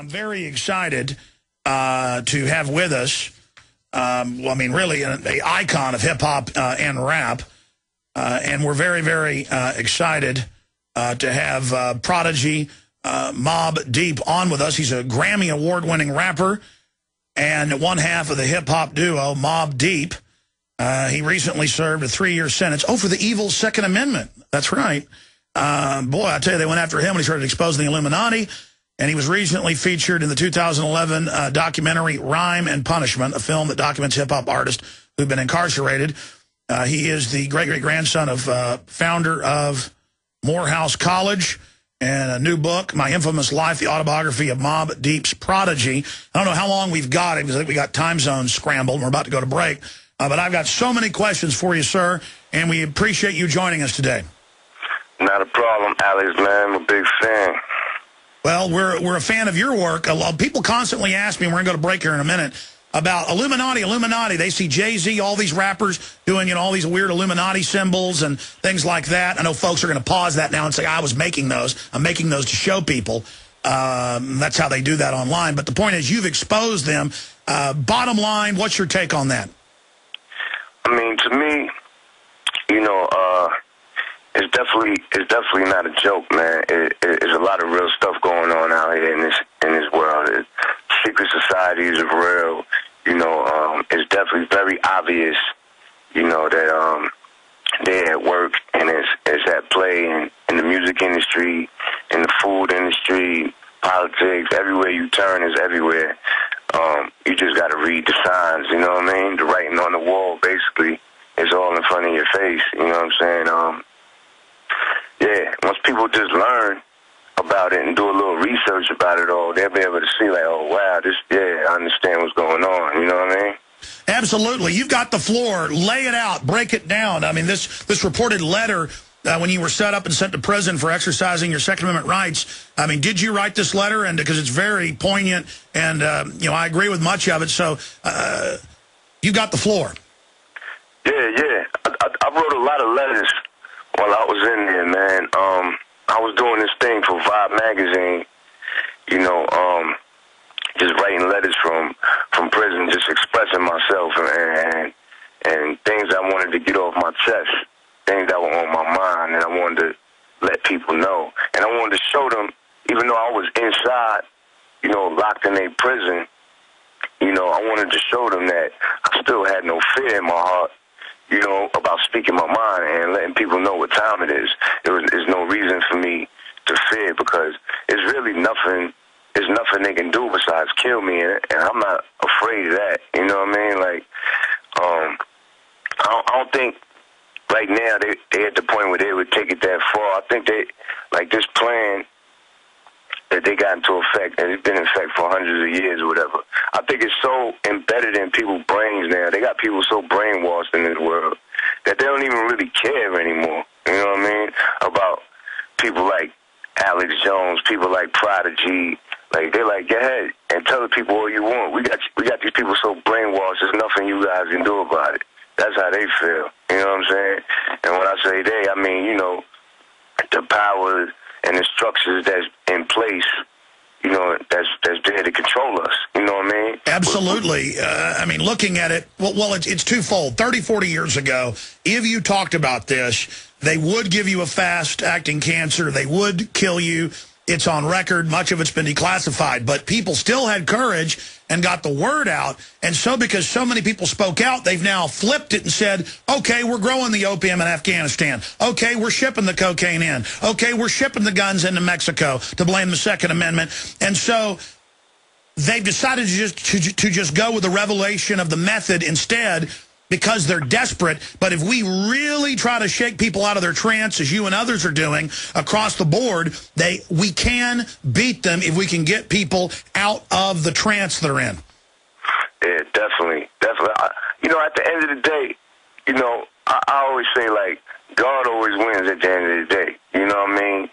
I'm very excited to have with us, well, I mean, really an icon of hip-hop and rap. And we're very, very excited to have Prodigy, Mobb Deep on with us. He's a Grammy Award-winning rapper and one half of the hip-hop duo Mobb Deep. He recently served a 3-year sentence. Oh, for the evil Second Amendment. That's right. Boy, I tell you, they went after him when he started exposing the Illuminati. And he was recently featured in the 2011 documentary Rhyme and Punishment, a film that documents hip-hop artists who've been incarcerated. He is the great-great-grandson of founder of Morehouse College, and a new book, My Infamous Life, the autobiography of Mobb Deep's Prodigy. I don't know how long we've got it, because we got time zones scrambled, and we're about to go to break. But I've got so many questions for you, sir, and we appreciate you joining us today. Not a problem, Alex, man. I'm a big fan. Well, we're a fan of your work. A lot of people constantly ask me, and we're going to go to break here in a minute, about Illuminati. They see Jay-Z, all these rappers doing, all these weird Illuminati symbols and things like that. I know folks are going to pause that now and say, I was making those. I'm making those to show people. That's how they do that online. But the point is, you've exposed them. Bottom line, what's your take on that? I mean, to me, it's definitely not a joke, man. It's a lot of real stuff going on out here in this world. Secret societies are real. It's definitely very obvious, that they're at work, and it's at play in the music industry, in the food industry, politics. Everywhere you turn is everywhere. You just got to read the signs, you know what I mean? The writing on the wall, basically, is all in front of your face, you know what I'm saying? Yeah, once people just learn about it and do a little research about it all, they'll be able to see, like, oh, wow, I understand what's going on, you know what I mean? Absolutely. You've got the floor. Lay it out. Break it down. I mean, this reported letter, when you were set up and sent to prison for exercising your Second Amendment rights, I mean, did you write this letter? And because it's very poignant, and, I agree with much of it, so you got the floor. Yeah. I wrote a lot of letters while I was in there, man. I was doing this thing for Vibe magazine, just writing letters from prison, just expressing myself and things I wanted to get off my chest, things that were on my mind, and I wanted to let people know. And I wanted to show them, even though I was inside, locked in a prison, I wanted to show them that I still had no fear in my heart, about speaking my mind and letting people know what time it is. There's no reason for me to fear, because it's really nothing. There's nothing they can do besides kill me, and I'm not afraid of that. You know what I mean? Like, I don't think right now they at the point where they would take it that far. I think this plan that they got into effect, and it's been in effect for hundreds of years or whatever, I think it's so embedded in people's brains now. They got people so brainwashed in this world that they don't even really care anymore. You know what I mean? About people like Alex Jones, people like Prodigy. Like, they're like, go ahead and tell the people all you want. We got these people so brainwashed, there's nothing you guys can do about it. That's how they feel. You know what I'm saying? And when I say they, I mean, the power and the structures that's in place, that's there to control us. You know what I mean? Absolutely. I mean, looking at it, well, it's twofold. 30, 40 years ago, if you talked about this, they would give you a fast-acting cancer. They would kill you. It's on record. Much of it's been declassified. But people still had courage and got the word out. And so because so many people spoke out, they've now flipped it and said, okay, we're growing the opium in Afghanistan. Okay, we're shipping the cocaine in. Okay, we're shipping the guns into Mexico to blame the Second Amendment. And so they've decided to just go with the revelation of the method instead, because they're desperate. But if we really try to shake people out of their trance, as you and others are doing across the board, we can beat them if we can get people out of the trance they're in. Yeah, definitely. At the end of the day, I always say, like, God always wins at the end of the day. You know what I mean?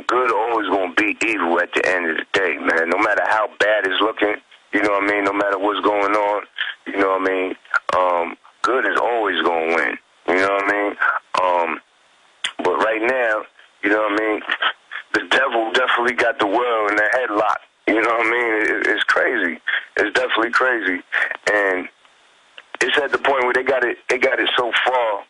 Good always going to beat evil at the end of the day, man. No matter how bad it's looking, you know what I mean? No matter what's going on, you know what I mean? Good is always going to win. You know what I mean? But right now, you know what I mean? The devil definitely got the world in the headlock. You know what I mean? It's crazy. It's definitely crazy. And it's at the point where they got it so far,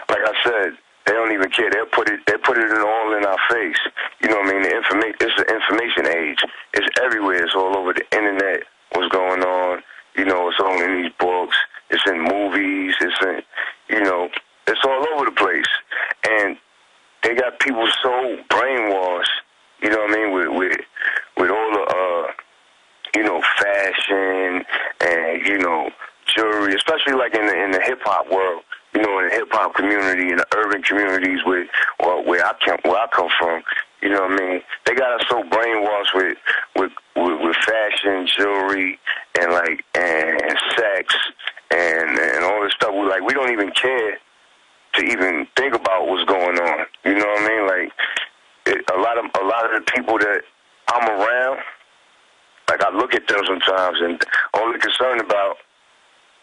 like I said, they don't even care. They put it all in our face. You know what I mean? It's the information age. It's everywhere. It's all over the internet. What's going on? You know, it's all in these books. It's in movies. It's in, you know, it's all over the place. And they got people so brainwashed. You know what I mean? With all the you know, fashion and, you know, jewelry, especially like in the hip hop world. You know, in the hip hop community, in the urban communities where I come from, you know what I mean? They got us so brainwashed with fashion, jewelry, and sex and all this stuff. We don't even care to even think about what's going on. You know what I mean? Like a lot of the people that I'm around, like I look at them sometimes, and all they're concerned about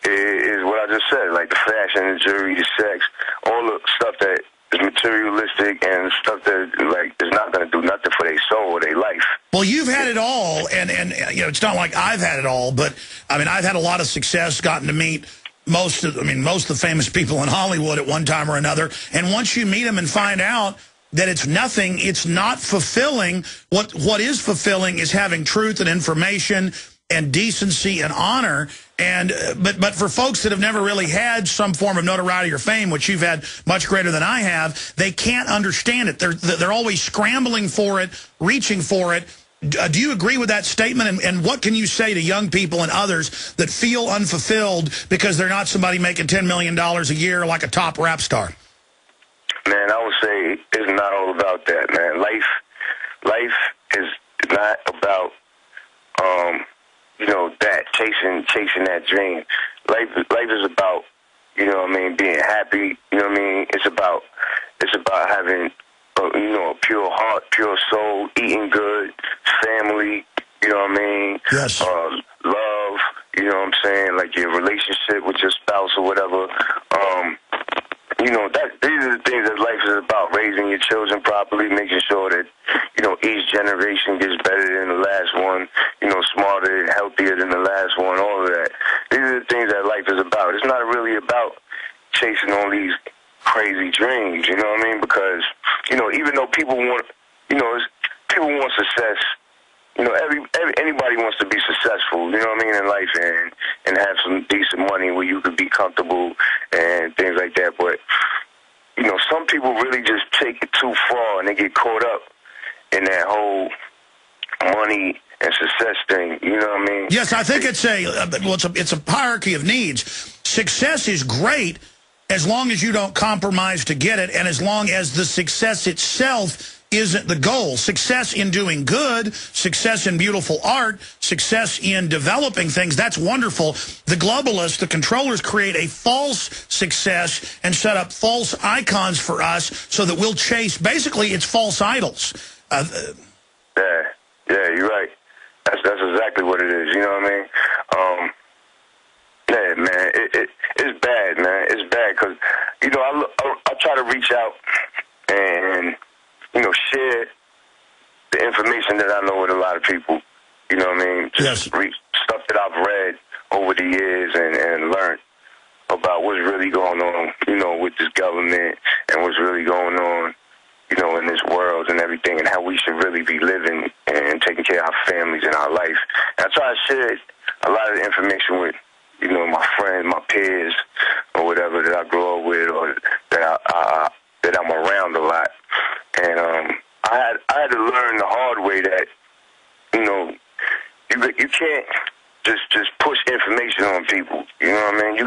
is what I just said, like the fashion, the jewelry, the sex, all the stuff that is materialistic and stuff that like is not going to do nothing for their soul or their life. Well, you've had it all, and you know, it's not like I've had it all, but I mean, I've had a lot of success, gotten to meet most of the famous people in Hollywood at one time or another, and once you meet them and find out that it's nothing, it's not fulfilling. What is fulfilling is having truth and information and decency and honor. And but for folks that have never really had some form of notoriety or fame, which you've had much greater than I have, they can't understand it. They're always scrambling for it, reaching for it. Do you agree with that statement? And what can you say to young people and others that feel unfulfilled because they're not somebody making $10 million a year like a top rap star? Man, I would say it's not all about that, man. Life is not about you know, that chasing that dream. Life is about, you know what I mean, being happy. You know what I mean? It's about having you know, a pure heart, pure soul, eating good, family. You know what I mean? Yes. Love. You know what I'm saying? Like your relationship with your spouse or whatever. You know, these are the things that life is about, raising your children properly, making sure that, you know, each generation gets better than the last one, you know, smarter and healthier than the last one, all of that. These are the things that life is about. It's not really about chasing all these crazy dreams, you know what I mean? Because, you know, even though people want, you know, people want success, you know, anybody wants to be successful, you know what I mean, in life and have some decent money where you could be comfortable and things like that. But, you know, some people really just take it too far and they get caught up in that whole money and success thing, you know what I mean? Yes, I think it's a hierarchy of needs. Success is great as long as you don't compromise to get it and as long as the success itself isn't the goal. Success in doing good, success in beautiful art, success in developing things, that's wonderful. The globalists, the controllers, create a false success and set up false icons for us so that we'll chase, basically, it's false idols. Yeah, you're right. That's exactly what it is, you know what I mean? Yeah, man, it's bad, man. It's bad because, you know, I try to reach out and, you know, share the information that I know with a lot of people. You know what I mean? Just stuff that I've read over the years and learned about what's really going on, you know, with this government and what's really going on, you know, in this world and everything and how we should really be living and taking care of our families and our life. And I try to share a lot of the information with, you know, my friends, my peers, or whatever that I grow up with or that I'm around a lot. And I had to learn the hard way that, you know, you can't just push information on people. You know what I mean?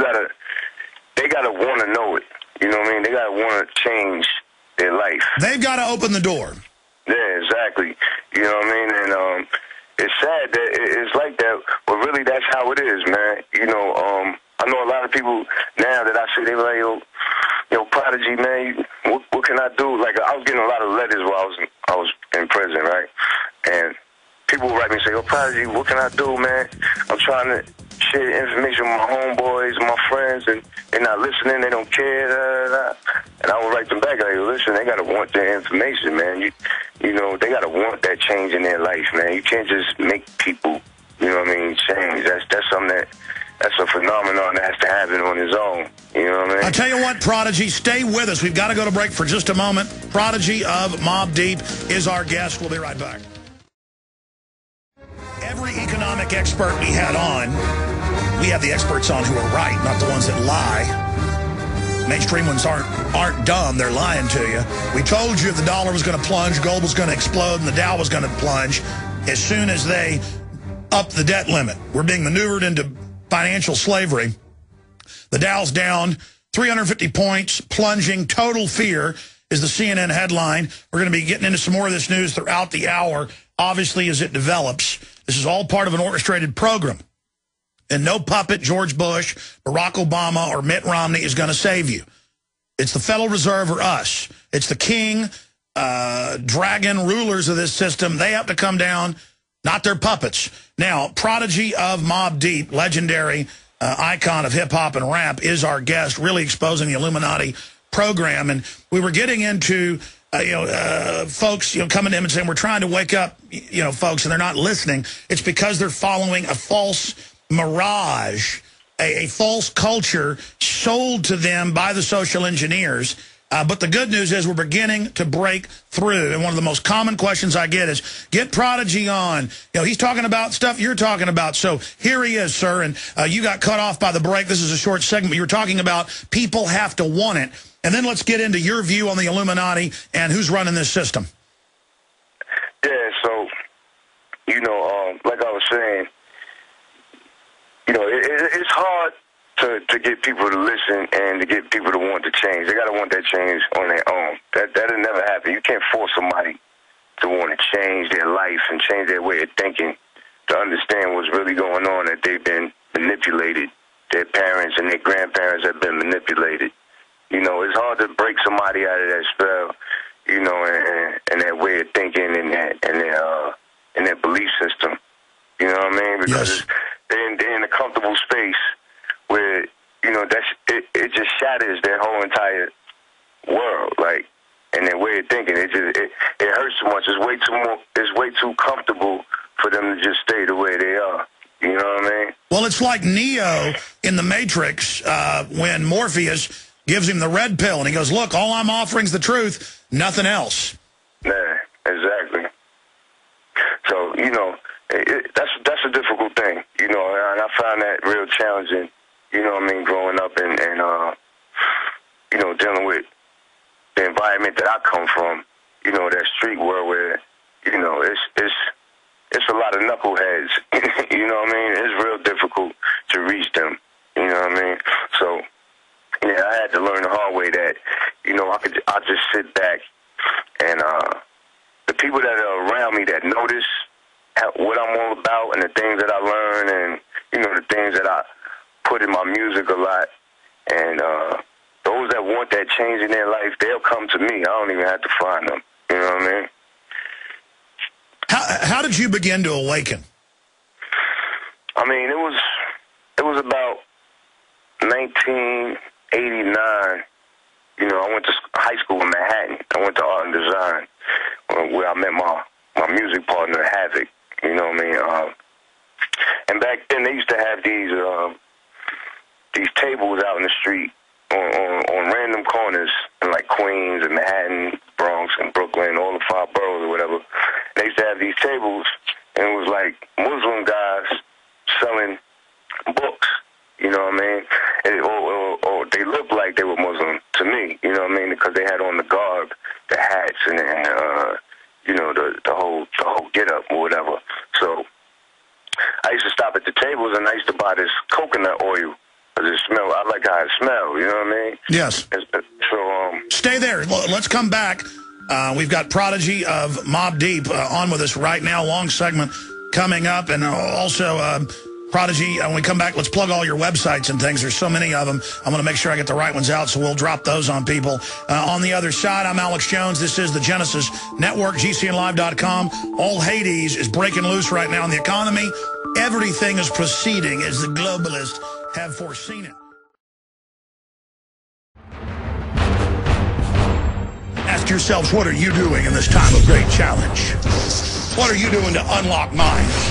They gotta want to know it. You know what I mean? They gotta want to change their life. They've got to open the door. Yeah, exactly. You know what I mean? And it's sad that it's like that, but really that's how it is, man. You know, I know a lot of people now that I see, they like, yo, Prodigy, man, what can I do? Like, I was getting a lot of letters while I was in prison, right? And people would write me and say, yo, Prodigy, what can I do, man? I'm trying to share information with my homeboys, my friends, and they're not listening, they don't care, and I would write them back, like, listen, they gotta want their information, man. You know, they gotta want that change in their life, man. You can't just make people, you know what I mean, change. That's something that's a phenomenon that has to happen on its own. You know what I mean? I'll tell you what, Prodigy, stay with us. We've got to go to break for just a moment. Prodigy of Mobb Deep is our guest. We'll be right back. Every economic expert we had on, we have the experts on who are right, not the ones that lie. Mainstream ones aren't dumb. They're lying to you. We told you the dollar was going to plunge, gold was going to explode, and the Dow was going to plunge as soon as they upped the debt limit. We're being maneuvered into financial slavery. The Dow's down 350 points, plunging. Total fear is the CNN headline. We're going to be getting into some more of this news throughout the hour, obviously, as it develops. This is all part of an orchestrated program. And no puppet George Bush, Barack Obama, or Mitt Romney is going to save you. It's the Federal Reserve or us. It's the king, dragon rulers of this system. They have to come down, not their puppets. Now, Prodigy of Mobb Deep, legendary icon of hip-hop and rap, is our guest, really exposing the Illuminati program. And we were getting into folks, coming to him and saying, we're trying to wake up, folks, and they're not listening. It's because they're following a false mirage, a false culture sold to them by the social engineers. But the good news is we're beginning to break through. And one of the most common questions I get is, get Prodigy on. He's talking about stuff you're talking about. So here he is, sir. And you got cut off by the break. This is a short segment. You were talking about people have to want it. And then let's get into your view on the Illuminati and who's running this system. Yeah, so, like I was saying, it's hard to get people to listen and to get people to want to change. They got to want that change on their own. That'll never happen. You can't force somebody to want to change their life and change their way of thinking to understand what's really going on, that they've been manipulated. Their parents and their grandparents have been manipulated. It's hard to break somebody out of that spell, and their way of thinking and their belief system. You know what I mean? Because they're in a comfortable space where, it just shatters their whole entire world, and their way of thinking. It hurts so much. It's way too comfortable for them to just stay the way they are. You know what I mean? Well, it's like Neo in The Matrix when Morpheus gives him the red pill, and he goes, look, all I'm offering's the truth, nothing else. Yeah, exactly. So, that's a difficult thing, and I found that real challenging, growing up and dealing with the environment that I come from, that street world where, it's a lot of knuckleheads, you know what I mean? It's real difficult to reach them, you know what I mean? So, yeah, I had to learn the hard way that, I just sit back and the people that are around me that notice what I'm all about and the things that I learn and, the things that I put in my music a lot. And those that want that change in their life, they'll come to me. I don't even have to find them. You know what I mean? How did you begin to awaken? I mean, it was about 1989. I went to high school in Manhattan. I went to art and design, where I met my music partner, Havoc. You know what I mean? And back then, they used to have these tables out in the street on random corners in like Queens and Manhattan, Bronx and Brooklyn, all the 5 boroughs or whatever. They used to have these tables, and it was like Muslim guys selling books. You know what I mean? Or they looked like they were Muslim to me. You know what I mean? Because they had on the garb, the hats, and the whole get up or whatever. So I used to stop at the tables and I used to buy this coconut oil because it smelled. I like how it smelled. You know what I mean? Yes. So stay there. Let's come back. We've got Prodigy of Mobb Deep on with us right now. Long segment coming up, and also. Prodigy, when we come back, let's plug all your websites and things. There's so many of them. I'm going to make sure I get the right ones out, so we'll drop those on people. On the other side, I'm Alex Jones. This is the Genesis Network, GCNlive.com. All Hades is breaking loose right now in the economy, everything is proceeding as the globalists have foreseen it. Ask yourselves, what are you doing in this time of great challenge? What are you doing to unlock minds?